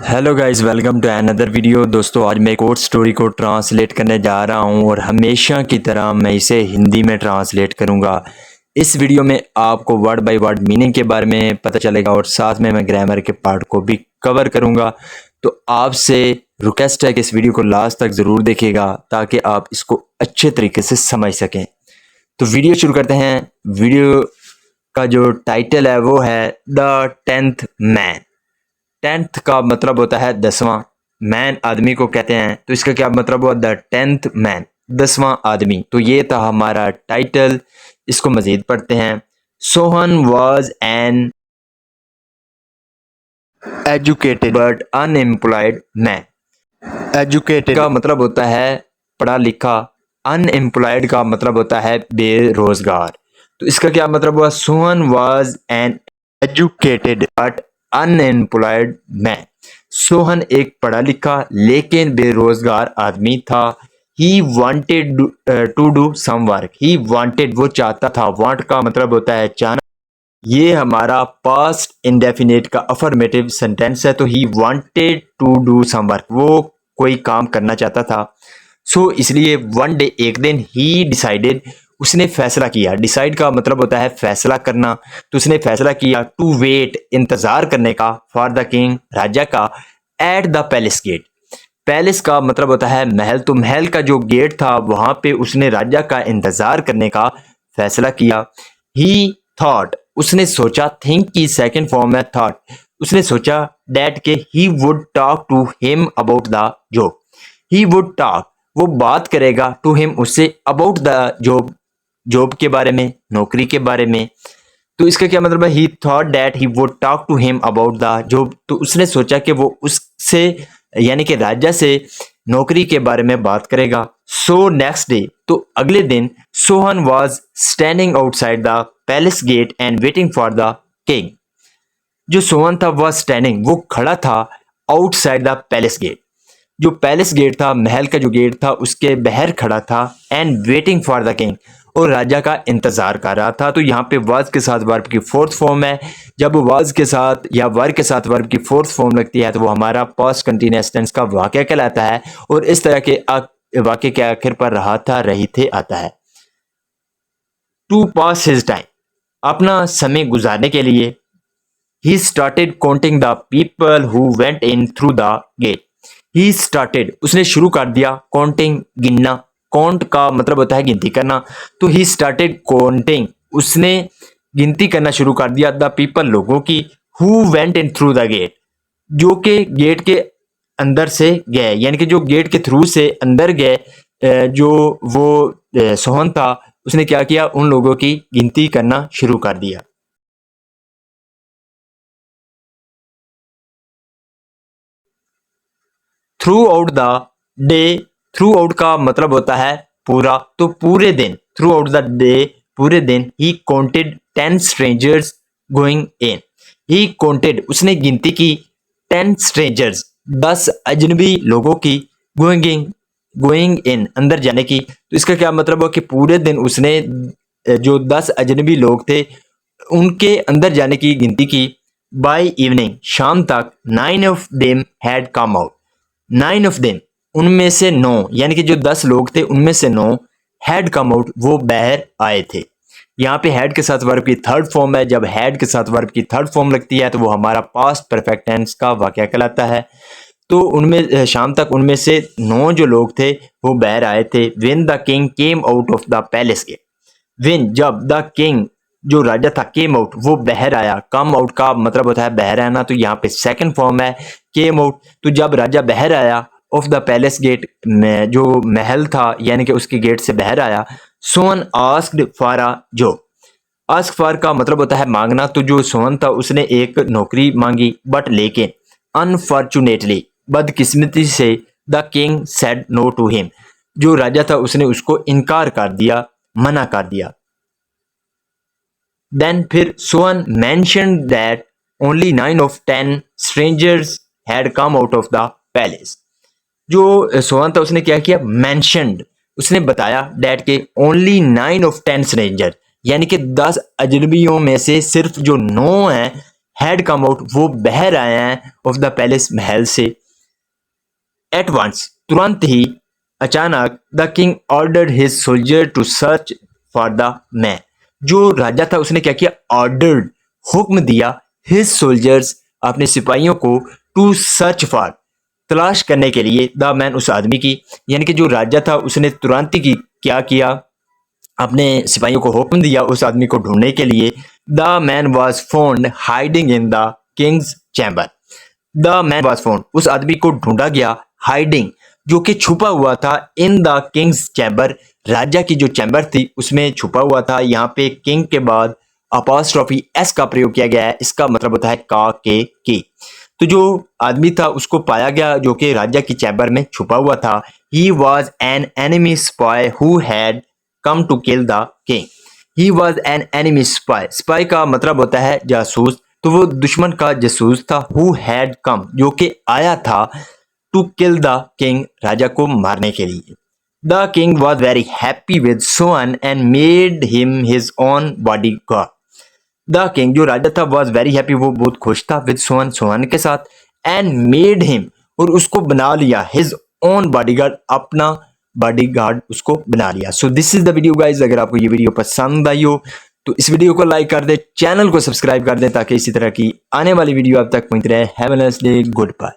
Hello guys, welcome to another video. दोस्तों, आज मैं एक और स्टोरी को ट्रांसलेट करने जा रहा हूं और हमेशा की तरह मैं इसे हिंदी में ट्रांसलेट करूंगा। इस वीडियो में आपको वर्ड बाय वर्ड मीनिंग के बारे में पता चलेगा और साथ में मैं ग्रामर के पार्ट को भी कवर करूंगा। तो आपसे रिक्वेस्ट है कि इस वीडियो को लास्ट तक ज़रूर देखिएगा ताकि आप इसको अच्छे तरीके से समझ सकें। तो वीडियो शुरू करते हैं। वीडियो का जो टाइटल है वो है द 10th मैन। 10th का मतलब होता है 10वां। मैन आदमी को कहते हैं, तो इसका क्या मतलब हुआ? द 10th मैन, 10वां आदमी। तो ये था हमारा टाइटल। इसको मजीद पढ़ते हैं। Sohan was an educated but unemployed man. Educated का मतलब होता है पढ़ा लिखा, अनएम्प्लॉयड का मतलब होता है बेरोजगार। तो इसका क्या मतलब हुआ? Sohan was an educated but unemployed man. Sohan एक पढ़ा लिखा लेकिन बेरोजगार आदमी था। He wanted to do some work. He wanted वो चाहता था। वांट का मतलब होता है चाहना। ये हमारा पास्ट इंडेफिनिट का अफर्मेटिव सेंटेंस है। तो he wanted to do some work, वो कोई काम करना चाहता था। सो इसलिए वन डे, एक दिन, ही डिसाइडेड, उसने फैसला किया। डिसाइड का मतलब होता है फैसला करना। तो उसने फैसला किया टू वेट, इंतजार करने का, फॉर द किंग, राजा का, at the palace gate. Palace का मतलब होता है महल। तो महल का जो गेट था वहां पे उसने राजा का इंतजार करने का फैसला किया। ही थॉट, उसने सोचा। थिंक की सेकंड फॉर्म है थॉट। उसने सोचा डैट के he would talk to him about the job. He would talk, वो बात करेगा, टू हिम, उससे, अबाउट द जॉब, जॉब के बारे में, नौकरी के बारे में। तो इसका क्या मतलब है? He thought that he would talk to him about the job. तो उसने सोचा कि वो उससे यानी कि राजा से नौकरी के बारे में बात करेगा। सो नेक्स्ट डे, तो अगले दिन, Sohan was standing outside the palace gate and waiting for the king. जो सोहन था वह स्टैंडिंग, वो खड़ा था, आउटसाइड द पैलेस गेट। जो पैलेस गेट था, महल का जो गेट था, उसके बाहर खड़ा था। And waiting for the king, और राजा का इंतजार कर रहा था। तो यहाँ पे वाज के साथ वर्ब की फोर्थ फॉर्म है। जब वाज के साथ या वर्ब के साथ वर्ब की फोर्थ फॉर्म लगती है तो वो हमारा पास्ट कंटीन्यूअस टेंस का वाक्य कहलाता है। और इस तरह के वाक्य के आखिर पर रहा था, रही थे आता है। टू पास हिज टाइम, अपना समय गुजारने के लिए। He started counting the people who went in through the gate. He started, उसने शुरू कर दिया, काउंटिंग, गिनना। काउंट का मतलब होता है गिनती करना। तो ही स्टार्टेड काउंटिंग, उसने गिनती करना शुरू कर दिया, द पीपल, लोगों की, who went in through the gate, जो कि गेट के अंदर से गए, यानी कि जो गेट के थ्रू से अंदर गए। जो वो सोहन था, उसने क्या किया? उन लोगों की गिनती करना शुरू कर दिया। Through out the day, through out का मतलब होता है पूरा। तो पूरे दिन, थ्रू आउट द डे, पूरे दिन। He counted 10 strangers going in. He counted, उसने गिनती की, 10 स्ट्रेंजर्स, 10 अजनबी लोगों की, गोइंग इन, अंदर जाने की। तो इसका क्या मतलब हो कि पूरे दिन उसने जो 10 अजनबी लोग थे उनके अंदर जाने की गिनती की। बाय इवनिंग, शाम तक, 9 of them had come out. 9 of them, उनमें से 9, यानी कि जो 10 लोग थे उनमें से 9, हैड कम आउट, वो बाहर आए थे। यहाँ पे हैड के साथ वर्ब की थर्ड फॉर्म है। जब हैड के साथ वर्ब की थर्ड फॉर्म लगती है तो वो हमारा पास्ट परफेक्ट टेंस का वाक्य कहलाता है। तो उनमें शाम तक उनमें से 9 जो लोग थे वो बाहर आए थे। When the king came out of the palace gate. When, जब, द किंग, जो राजा था, केम आउट, वो बाहर आया। कम आउट का मतलब होता है बाहर आना। तो यहाँ पे सेकंड फॉर्म है केम आउट। तो जब राजा बाहर आया, ऑफ द पैलेस गेट, में जो महल था यानी कि उसके गेट से बाहर आया। Son asked for a job. Ask for का मतलब होता है मांगना। तो जो सोहन था उसने एक नौकरी मांगी, बट लेकिन, अनफॉर्चुनेटली, बदकिस्मती से, the king said no to him, जो राजा था उसने उसको इनकार कर दिया, मना कर दिया। देन फिर Sohan mentioned that only 9 of 10 strangers had come out of the palace. जो सोहन था उसने क्या किया? मेंशन्ड, उसने बताया डैट के ओनली 9 ऑफ 10 स्ट्रेंजर, यानी कि 10 अजनबियों में से सिर्फ जो 9 हैं, हैड कम आउट, वो बाहर आए हैं ऑफ द पैलेस, महल से। एट वंस, तुरंत ही, अचानक, the king ordered his soldier to search for the man, जो राजा था उसने क्या किया, ऑर्डर्ड, हुक्म दिया, हिज सोल्जर्स, अपने सिपाहियों को, टू सर्च फॉर, तलाश करने के लिए, द मैन, उस आदमी की। यानी कि जो राजा था उसने तुरंत ही क्या किया, अपने सिपाहियों को हुक्म दिया उस आदमी को ढूंढने के लिए। The man was found hiding in the Kings chamber, the man was found, उस आदमी को ढूंढा गया, हाइडिंग, जो कि छुपा हुआ था, इन द किंग्स चैम्बर, राजा की जो चैम्बर थी उसमें छुपा हुआ था। यहाँ पे किंग के बाद अपॉस्ट्रोफी एस का प्रयोग किया गया है, इसका मतलब होता है का के की। तो जो आदमी था उसको पाया गया जो कि राजा की चैम्बर में छुपा हुआ था। He was an enemy spy who had come to kill the king, he was an enemy spy, spy का मतलब होता है जासूस, तो वो दुश्मन का जासूस था। हु हैड कम, जो कि आया था, टू किल द किंग, राजा को मारने के लिए। The king was very happy with Sohan and made him his own body guard, the king, जो राजा था, वॉज वेरी हैप्पी, वो बहुत खुश था, विद सोहन, सोहन के साथ, एंड मेड हिम, और उसको बना लिया, हिज ओन बॉडीगार्ड, अपना बॉडीगार्ड उसको बना लिया। So this is the video guys. अगर आपको ये वीडियो पसंद आई हो तो इस वीडियो को लाइक कर दे, चैनल को सब्सक्राइब कर दे, ताकि इसी तरह की आने वाली वीडियो आप तक पहुंच रहे। Have a nice day, good bye.